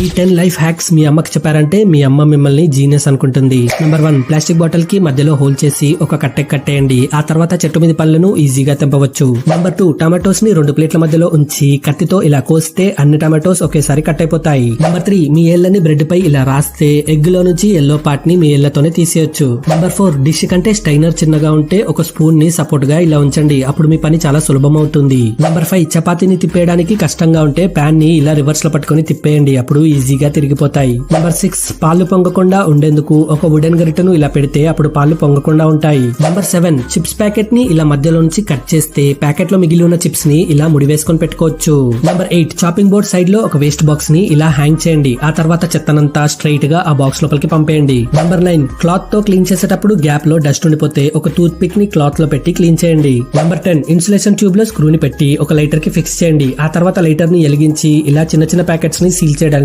ఈ 10 life hacks మీ అమ్మకి చెప్పారంటే మీ అమ్మ మిమ్మల్ని జీనియస్ అనుకుంటుంది. నెంబర్ 1, ప్లాస్టిక్ బాటిల్ కి మధ్యలో హోల్ చేసి ఒక కట్టె కట్టేయండి. ఆ తర్వాత చెట్టు మీద పళ్ళను ఈజీగా తెంపవచ్చు. నెంబర్ 2, టమాటోస్ ని 2 ప్లేట్ల మధ్యలో ఉంచి కత్తితో ఇలా కోస్తే అన్ని టమాటోస్ ఒకేసారి కట్ అయిపోతాయి. నెంబర్ 3, మీ ఏళ్ళని బ్రెడ్ పై ఇలా రాస్తే ఎగ్ లో నుంచి ఎల్లో పార్ట్ ని మీ ఏళ్లతోనే తీసేయొచ్చు. నెంబర్ 4, డిష్ కంటే స్టైనర్ చిన్నగా ఉంటే ఒక స్పూన్ ని సపోర్ట్ గా ఇలా ఉంచండి. అప్పుడు మీ పని చాలా సులభం అవుతుంది. నెంబర్ 5, చపాతీని తిప్పేయడానికి కష్టంగా ఉంటే ప్యాన్ ని ఇలా రివర్స్ లో పట్టుకుని తిప్పేయండి. అప్పుడు ఈజీగా తిరిగిపోతాయి. నెంబర్ 6, పాలు పొంగకుండా ఉండేందుకు ఒక వుడెన్ గరిటెను ఇలా పెడితే అప్పుడు పాలు పొంగకుండా ఉంటాయి. నెంబర్ 7, చిప్స్ ప్యాకెట్ ని ఇలా మధ్యలో నుంచి కట్ చేస్తే ప్యాకెట్ లో మిగిలి ఉన్న చిప్స్ ని ఇలా ముడివేసుకొని పెట్టుకోవచ్చు. నెంబర్ 8, చాపింగ్ బోర్డ్ సైడ్ లో ఒక వేస్ట్ బాక్స్ ని ఇలా హ్యాంగ్ చేయండి. ఆ తర్వాత చెత్తనంతా స్ట్రైట్ గా ఆ బాక్స్ లోపలికి పంపేయండి. నెంబర్ 9, క్లాత్ తో క్లీన్ చేసేటప్పుడు గ్యాప్ లో డస్ట్ ఉండిపోతే ఒక టూత్ పిక్ ని క్లాత్ లో పెట్టి క్లీన్ చేయండి. నెంబర్ 10, ఇన్సులేషన్ ట్యూబ్ లో స్క్రూని పెట్టి ఒక లైటర్ కి ఫిక్స్ చేయండి. ఆ తర్వాత లైటర్ ని వెలిగించి ఇలా చిన్న చిన్న ప్యాకెట్స్ ని సీల్ చేయడానికి